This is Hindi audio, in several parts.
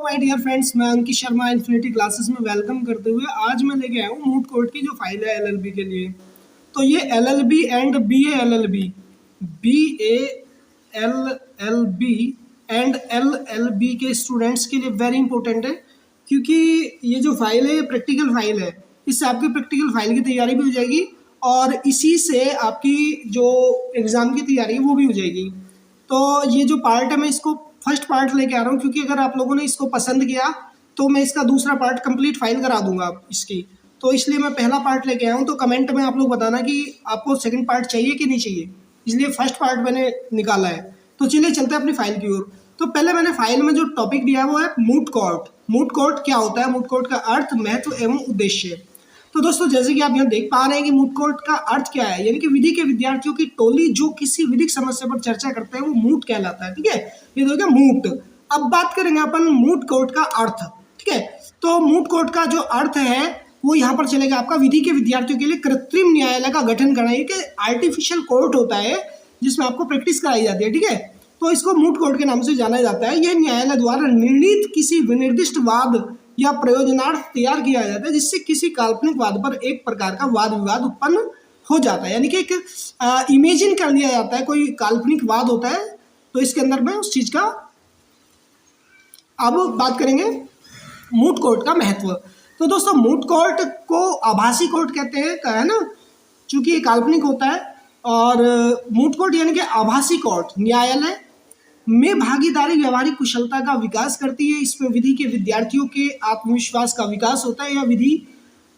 माय डियर फ्रेंड्स, मैं अंकित शर्मा इन्फिनिटी क्लासेस में वेलकम करते हुए आज मैं लेके आया हूँ मूट कोर्ट की जो फाइल है एलएलबी के लिए। तो ये LLB and BA LLB, BA LLB and LLB के स्टूडेंट्स के लिए वेरी इंपॉर्टेंट है, क्योंकि ये जो फाइल है ये प्रैक्टिकल फाइल है। इससे आपकी प्रैक्टिकल फाइल की तैयारी भी हो जाएगी और इसी से आपकी जो एग्ज़ाम की तैयारी है वो भी हो जाएगी। तो ये जो पार्ट है मैं इसको फर्स्ट पार्ट लेके आ रहा हूँ, क्योंकि अगर आप लोगों ने इसको पसंद किया तो मैं इसका दूसरा पार्ट कंप्लीट फाइल करा दूंगा इसकी। तो इसलिए मैं पहला पार्ट लेके आया हूँ। तो कमेंट में आप लोग बताना कि आपको सेकंड पार्ट चाहिए कि नहीं चाहिए, इसलिए फर्स्ट पार्ट मैंने निकाला है। तो चलिए चलते हैं अपनी फाइल की ओर। तो पहले मैंने फाइल में जो टॉपिक दिया है वो है मूट कोर्ट। मूट कोर्ट क्या होता है, मूट कोर्ट का अर्थ, महत्व एवं उद्देश्य। तो दोस्तों जैसे कि आप यहाँ देख पा रहे हैं कि मूट कोर्ट का अर्थ क्या है, यानी कि विधि के विद्यार्थियों की टोली जो किसी विधिक समस्या पर चर्चा करते हैं वो मूट कहलाता है। ठीक है, ये तो हो गया मूट। अब बात करेंगे अपन मूट कोर्ट का अर्थ। ठीक है, तो मूट कोर्ट का जो अर्थ है वो यहाँ पर चलेगा आपका विधि के विद्यार्थियों के लिए कृत्रिम न्यायालय का गठन करना। ये आर्टिफिशियल कोर्ट होता है जिसमें आपको प्रैक्टिस कराई जाती है। ठीक है, तो इसको मूट कोर्ट के नाम से जाना जाता है। यह न्यायालय द्वारा निर्णीत किसी विनिर्दिष्ट वाद या प्रयोजनार्थ तैयार किया जाता है जिससे किसी काल्पनिक वाद पर एक प्रकार का वाद विवाद उत्पन्न हो जाता है। यानी कि एक इमेजिन कर लिया जाता है, कोई काल्पनिक वाद होता है तो इसके अंदर में उस चीज का। अब बात करेंगे मूट कोर्ट का महत्व। तो दोस्तों मूट कोर्ट को आभासी कोर्ट कहते हैं, है ना, चूंकि ये काल्पनिक होता है। और मूट कोर्ट यानी कि आभासी कोर्ट न्यायालय में भागीदारी व्यवहारिक कुशलता का विकास करती है। इसमें विधि के विद्यार्थियों के आत्मविश्वास का विकास होता है। यह विधि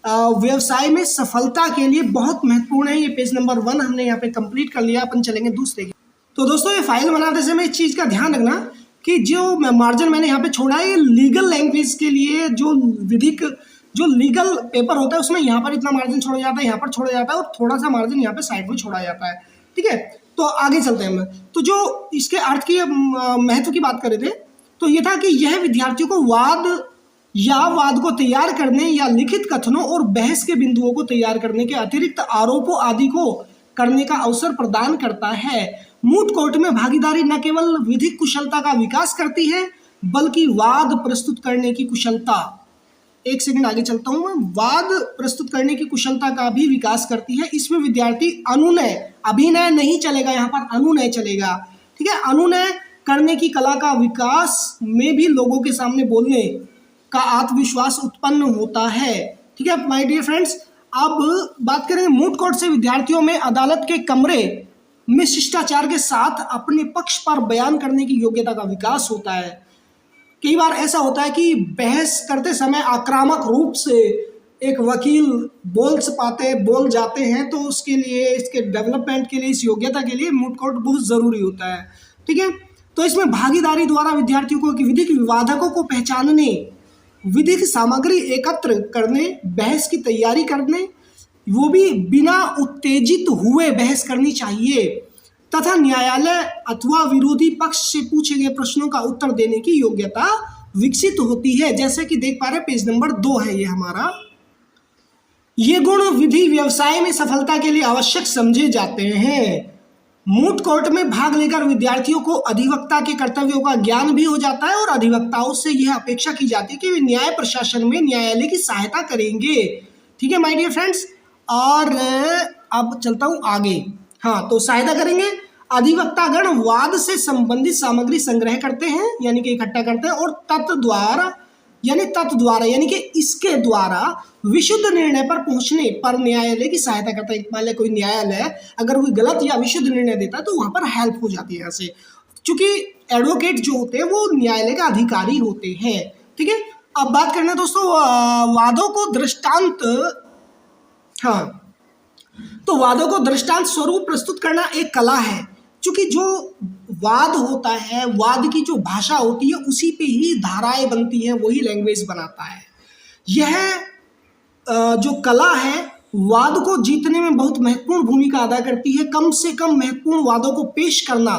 व्यवसाय में सफलता के लिए बहुत महत्वपूर्ण है। ये पेज नंबर 1 हमने यहाँ पे कंप्लीट कर लिया। अपन चलेंगे दूसरे के। तो दोस्तों ये फाइल बनाते समय इस चीज़ का ध्यान रखना कि जो मार्जिन मैंने यहाँ पे छोड़ा है ये लीगल लैंग्वेज के लिए, जो विधिक जो लीगल पेपर होता है उसमें यहाँ पर इतना मार्जिन छोड़ा जाता है, यहाँ पर छोड़ा जाता है और थोड़ा सा मार्जिन यहाँ पे साइड में छोड़ा जाता है। ठीक है, तो आगे चलते हैं हम। तो जो इसके अर्थ की महत्व की बात कर रहे थे तो ये था कि यह विद्यार्थियों को वाद को तैयार करने या लिखित कथनों और बहस के बिंदुओं को तैयार करने के अतिरिक्त आरोपों आदि को करने का अवसर प्रदान करता है। मूट कोर्ट में भागीदारी न केवल विधिक कुशलता का विकास करती है बल्कि वाद प्रस्तुत करने की कुशलता, एक सेकंड आगे चलता हूं मैं, वाद प्रस्तुत करने की कुशलता का भी विकास करती है। इसमें विद्यार्थी अनुनय, अभिनय नहीं चलेगा, यहाँ पर अनुनय चलेगा। ठीक है, अनुनय करने की कला का विकास में भी लोगों के सामने बोलने का आत्मविश्वास उत्पन्न होता है। ठीक है माय डियर फ्रेंड्स, अब बात करेंगे मूट कोर्ट से विद्यार्थियों में अदालत के कमरे में शिष्टाचार के साथ अपने पक्ष पर बयान करने की योग्यता का विकास होता है। कई बार ऐसा होता है कि बहस करते समय आक्रामक रूप से एक वकील बोल जाते हैं, तो उसके लिए, इसके डेवलपमेंट के लिए, इस योग्यता के लिए मूट कोर्ट बहुत ज़रूरी होता है। ठीक है, तो इसमें भागीदारी द्वारा विद्यार्थियों को विधिक विवादकों को पहचानने, विधिक सामग्री एकत्र करने, बहस की तैयारी करने, वो भी बिना उत्तेजित हुए बहस करनी चाहिए, तथा न्यायालय अथवा विरोधी पक्ष से पूछे गए प्रश्नों का उत्तर देने की योग्यता विकसित होती है। जैसे कि देख पा रहे पेज नंबर 2 है ये हमारा। ये गुण विधि व्यवसाय में सफलता के लिए आवश्यक समझे जाते हैं। मूट कोर्ट में भाग लेकर विद्यार्थियों को अधिवक्ता के कर्तव्यों का ज्ञान भी हो जाता है और अधिवक्ताओं से यह अपेक्षा की जाती है कि वे न्याय प्रशासन में न्यायालय की सहायता करेंगे। ठीक है माय डियर फ्रेंड्स, और अब चलता हूँ आगे। हाँ, तो सहायता करेंगे। अधिवक्तागण वाद से संबंधित सामग्री संग्रह करते हैं, यानी कि इकट्ठा करते हैं, और तत् द्वारा यानी कि इसके द्वारा विशुद्ध निर्णय पर पहुंचने पर न्यायालय की सहायता करता है। मान लिया कोई न्यायालय अगर कोई गलत या विशुद्ध निर्णय देता है तो वहां पर हेल्प हो जाती है यहाँ से, क्योंकि एडवोकेट जो होते हैं वो न्यायालय का अधिकारी होते हैं। ठीक है, अब बात करना दोस्तों वादों को दृष्टांत। हाँ, तो वादों को दृष्टांत स्वरूप प्रस्तुत करना एक कला है, क्योंकि जो वाद होता है, वाद की जो भाषा होती है उसी पे ही धाराएं बनती हैं, वही लैंग्वेज बनाता है। यह जो कला है वाद को जीतने में बहुत महत्वपूर्ण भूमिका अदा करती है। कम से कम महत्वपूर्ण वादों को पेश करना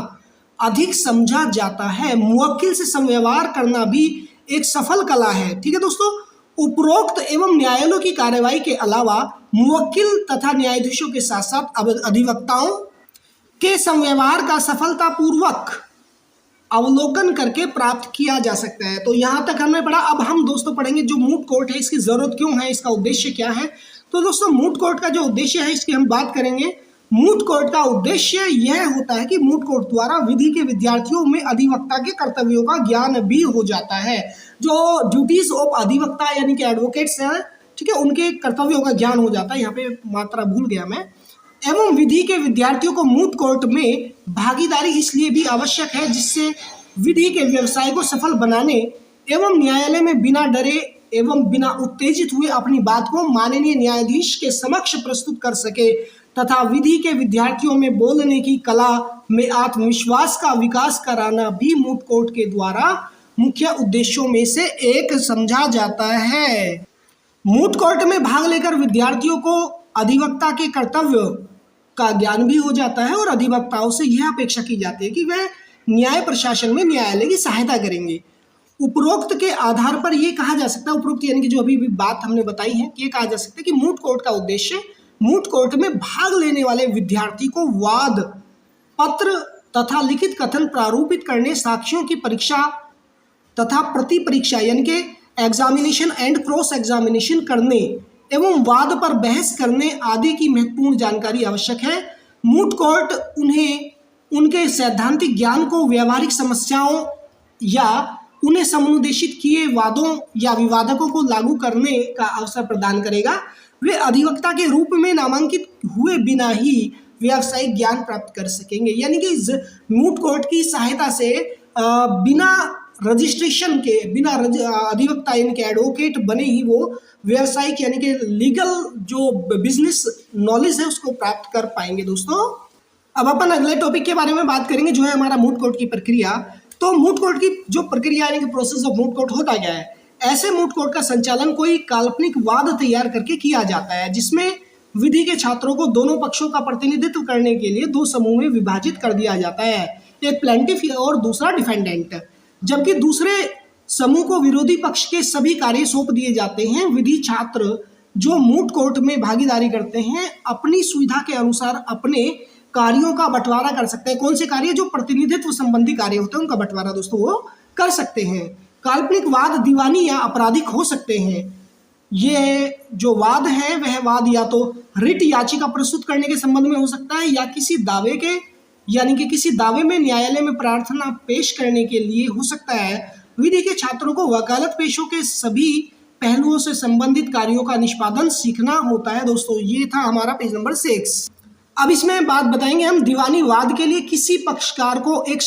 अधिक समझा जाता है। मुवक्किल से संव्यवहार करना भी एक सफल कला है। ठीक है दोस्तों, उपरोक्त एवं न्यायालयों की कार्यवाही के अलावा मुवक्किल तथा न्यायाधीशों के साथ साथ अधिवक्ताओं के संव्यवहार का सफलतापूर्वक अवलोकन करके प्राप्त किया जा सकता है। तो यहाँ तक हमने पढ़ा। अब हम दोस्तों पढ़ेंगे जो मूट कोर्ट है, इसकी ज़रूरत क्यों है, इसका उद्देश्य क्या है। तो दोस्तों मूट कोर्ट का जो उद्देश्य है इसकी हम बात करेंगे। मूट कोर्ट का उद्देश्य यह होता है कि मूट कोर्ट द्वारा विधि के विद्यार्थियों में अधिवक्ता के कर्तव्यों का ज्ञान भी हो जाता है। जो ड्यूटीज ऑफ अधिवक्ता यानी कि एडवोकेट्स हैं, ठीक है, उनके कर्तव्यों का ज्ञान हो जाता है। यहाँ पे मात्रा भूल गया मैं। एवं विधि के विद्यार्थियों को मूट कोर्ट में भागीदारी इसलिए भी आवश्यक है जिससे विधि के व्यवसाय को सफल बनाने एवं न्यायालय में बिना डरे एवं बिना उत्तेजित हुए अपनी बात को माननीय न्यायाधीश के समक्ष प्रस्तुत कर सके तथा विधि के विद्यार्थियों में बोलने की कला में आत्मविश्वास का विकास कराना भी मूट कोर्ट के द्वारा मुख्य उद्देश्यों में से एक समझा जाता है। मूट कोर्ट में भाग लेकर विद्यार्थियों को अधिवक्ता के कर्तव्य का ज्ञान भी हो जाता है और अधिवक्ताओं से यह अपेक्षा की जाती है कि वह न्याय प्रशासन में न्यायालय की सहायता करेंगे। उपरोक्त के आधार पर यह कहा जा सकता है, उपरोक्त यानी कि जो अभी भी बात हमने बताई है, ये कहा जा सकता है कि मूट कोर्ट का उद्देश्य मूट कोर्ट में भाग लेने वाले विद्यार्थी को वाद पत्र तथा लिखित कथन प्रारूपित करने, साक्ष्यों की परीक्षा तथा प्रति परीक्षा यानी कि एग्जामिनेशन एंड क्रॉस एग्जामिनेशन करने एवं वाद पर बहस करने आदि की महत्वपूर्ण जानकारी आवश्यक है। मूट कोर्ट उन्हें उनके सैद्धांतिक ज्ञान को व्यावहारिक समस्याओं या उन्हें समुदेशित किए वादों या विवादकों को लागू करने का अवसर प्रदान करेगा। वे अधिवक्ता के रूप में नामांकित हुए बिना ही व्यावसायिक ज्ञान प्राप्त कर सकेंगे। यानी कि मूट कोर्ट की सहायता से बिना रजिस्ट्रेशन के, बिना अधिवक्ता यानी कि एडवोकेट बने ही वो व्यावसायिक यानी कि लीगल जो बिजनेस नॉलेज है उसको प्राप्त कर पाएंगे। दोस्तों अब अपन अगले टॉपिक के बारे में बात करेंगे जो है हमारा मूट कोर्ट की प्रक्रिया। तो मूट कोर्ट की जो प्रक्रिया यानी कि प्रोसेस ऑफ मूट कोर्ट होता क्या है। ऐसे मूट कोर्ट का संचालन कोई काल्पनिक वाद तैयार करके किया जाता है जिसमें विधि के छात्रों को दोनों पक्षों का प्रतिनिधित्व करने के लिए दो समूह में विभाजित कर दिया जाता है, एक प्लेंटिफ और दूसरा डिफेंडेंट, जबकि दूसरे समूह को विरोधी पक्ष के सभी कार्य सौंप दिए जाते हैं। विधि छात्र जो मूट कोर्ट में भागीदारी करते हैं अपनी सुविधा के अनुसार अपने कार्यों का बंटवारा कर सकते हैं। कौन से कार्य? जो प्रतिनिधित्व संबंधी कार्य होते हैं उनका बंटवारा दोस्तों वो कर सकते हैं। काल्पनिक वाद दीवानी या आपराधिक हो सकते हैं। ये जो वाद है वह वाद या तो रिट याचिका प्रस्तुत करने के संबंध में हो सकता है या किसी दावे के यानी कि किसी दावे में न्यायालय में प्रार्थना पेश करने के लिए हो सकता है। विधि के छात्रों को वकालत पेशों के सभी पहलुओं से संबंधित कार्यों का निष्पादन सीखना होता है। दोस्तों ये था हमारा पेज नंबर 6। अब इसमें बात बताएंगे हम दीवानी वाद के लिए किसी पक्षकार को एक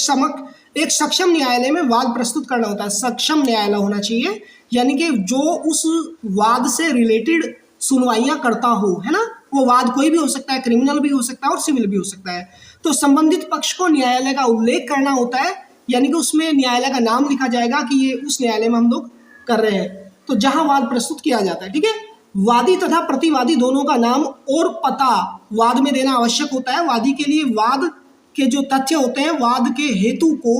सक्षम न्यायालय में वाद प्रस्तुत करना होता है। सक्षम न्यायालय होना चाहिए यानी कि जो उस वाद से रिलेटेड सुनवाइयां करता हो, है ना। वो वाद कोई भी हो सकता है, क्रिमिनल भी हो सकता है और सिविल भी हो सकता है। तो संबंधित पक्ष को न्यायालय का उल्लेख करना होता है यानी कि उसमें न्यायालय का नाम लिखा जाएगा कि ये उस न्यायालय में हम लोग कर रहे हैं, तो जहां वाद प्रस्तुत किया जाता है, ठीक है। वादी तथा प्रतिवादी दोनों का नाम और पता वाद में देना आवश्यक होता है। वादी के लिए वाद के जो तथ्य होते हैं, वाद के हेतु को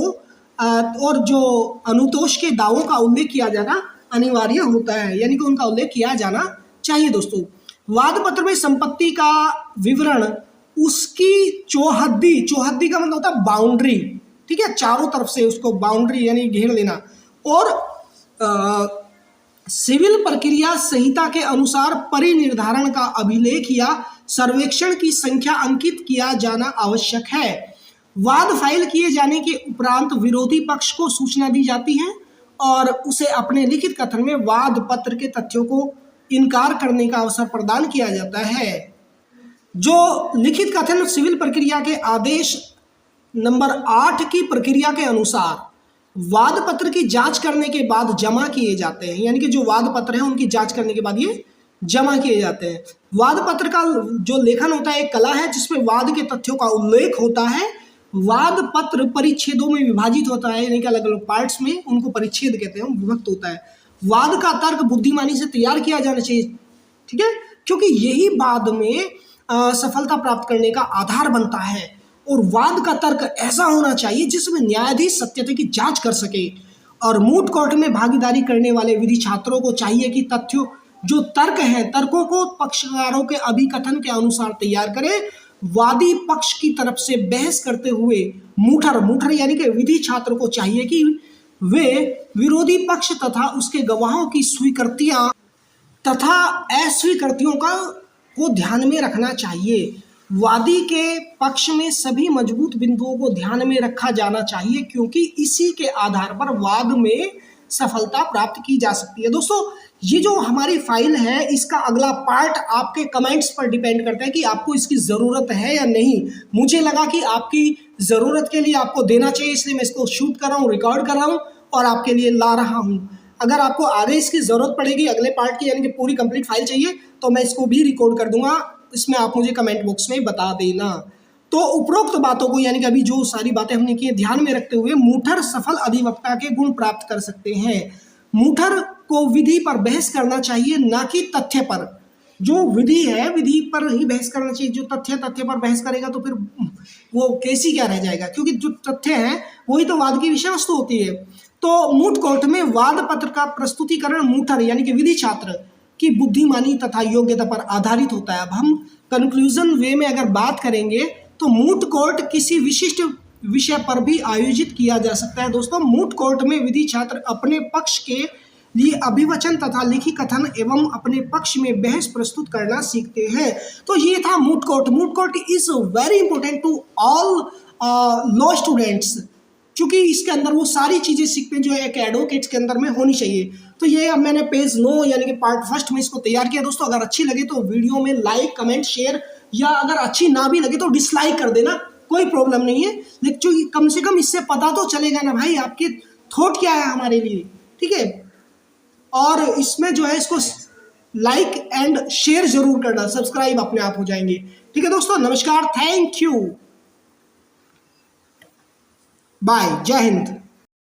और जो अनुतोष के दावों का उल्लेख किया जाना अनिवार्य होता है, यानी कि उनका उल्लेख किया जाना चाहिए। दोस्तों वाद पत्र में संपत्ति का विवरण, उसकी चौहद्दी का मतलब होता है बाउंड्री, ठीक है, चारों तरफ से उसको बाउंड्री यानी घेर लेना, और सिविल प्रक्रिया संहिता के अनुसार परिनिर्धारण का अभिलेख या सर्वेक्षण की संख्या अंकित किया जाना आवश्यक है। वाद फाइल किए जाने के उपरांत विरोधी पक्ष को सूचना दी जाती है और उसे अपने लिखित कथन में वाद पत्र के तथ्यों को इनकार करने का अवसर प्रदान किया जाता है। जो लिखित कथन सिविल प्रक्रिया के आदेश नंबर 8 की प्रक्रिया के अनुसार वाद पत्र की जांच करने के बाद जमा किए जाते हैं, यानी कि जो वाद पत्र है उनकी जांच करने के बाद ये जमा किए जाते हैं। वाद पत्र का जो लेखन होता है एक कला है जिसमें वाद के तथ्यों का उल्लेख होता है। वाद पत्र परिच्छेदों में विभाजित होता है, यानी कि अलग अलग पार्ट्स में, उनको परिच्छेद कहते हैं, विभक्त होता है। वाद का तर्क बुद्धिमानी से तैयार किया जाना चाहिए, ठीक है, क्योंकि यही बाद में सफलता प्राप्त करने का आधार बनता है। और वाद का तर्क ऐसा होना चाहिए जिसमें न्यायाधीश सत्यता की जांच कर सके। और मूट कोर्ट में भागीदारी करने वाले विधि छात्रों को चाहिए कि तथ्यों जो तर्क हैं, तर्कों को पक्षकारों के अभिकथन के अनुसार तैयार करें। वादी पक्ष की तरफ से बहस करते हुए मूठर यानी कि विधि छात्र को चाहिए कि वे विरोधी पक्ष तथा उसके गवाहों की स्वीकृतियां तथा अस्वीकृतियों को ध्यान में रखना चाहिए। वादी के पक्ष में सभी मजबूत बिंदुओं को ध्यान में रखा जाना चाहिए, क्योंकि इसी के आधार पर वाद में सफलता प्राप्त की जा सकती है। दोस्तों, ये जो हमारी फाइल है, इसका अगला पार्ट आपके कमेंट्स पर डिपेंड करता है कि आपको इसकी ज़रूरत है या नहीं। मुझे लगा कि आपकी ज़रूरत के लिए आपको देना चाहिए, इसलिए मैं इसको शूट कर रहा हूँ, रिकॉर्ड कर रहा हूँ और आपके लिए ला रहा हूँ। अगर आपको आगे इसकी ज़रूरत पड़ेगी, अगले पार्ट की यानी कि पूरी कंप्लीट फाइल चाहिए, तो मैं इसको भी रिकॉर्ड कर दूंगा। इसमें आप मुझे कमेंट बॉक्स में बता देना। तो उपरोक्त बातों को यानी कि अभी जो सारी बातें हमने की ध्यान में रखते हुए मूठर सफल अधिवक्ता के गुण प्राप्त कर सकते हैं। मूठर को विधि पर बहस करना चाहिए, ना कि तथ्य पर। जो विधि है, विधि पर ही बहस करना चाहिए। जो तथ्य पर बहस करेगा तो फिर वो केस ही क्या रह जाएगा, क्योंकि जो तथ्य है वही तो वाद की विषय वस्तु होती है। तो मूट कोर्ट में वाद पत्र का प्रस्तुतिकरण मूठर यानी कि विधि छात्र की बुद्धिमानी तथा योग्यता पर आधारित होता है। अब हम कंक्लूजन वे में अगर बात करेंगे तो मूट कोर्ट किसी विशिष्ट विषय पर भी आयोजित किया जा सकता है। दोस्तों, मूट कोर्ट में विधि छात्र अपने पक्ष के लिए अभिवचन तथा लिखी कथन एवं अपने पक्ष में बहस प्रस्तुत करना सीखते हैं। तो ये था moot court. Moot court is very important to all law students, क्योंकि इसके अंदर वो सारी चीज़ें सीखते हैं जो एक एडवोकेट्स के अंदर में होनी चाहिए। तो ये अब मैंने पेज 9 यानी कि पार्ट फर्स्ट में इसको तैयार किया। दोस्तों, अगर अच्छी लगे तो वीडियो में लाइक, कमेंट, शेयर, या अगर अच्छी ना भी लगे तो डिसलाइक कर देना, कोई प्रॉब्लम नहीं है। लेकिन कम से कम इससे पता तो चलेगा ना भाई आपके थॉट क्या है हमारे लिए, ठीक है। और इसमें जो है इसको लाइक एंड शेयर जरूर करना, सब्सक्राइब अपने आप हो जाएंगे। ठीक है दोस्तों, नमस्कार, थैंक यू, बाय, जय हिंद।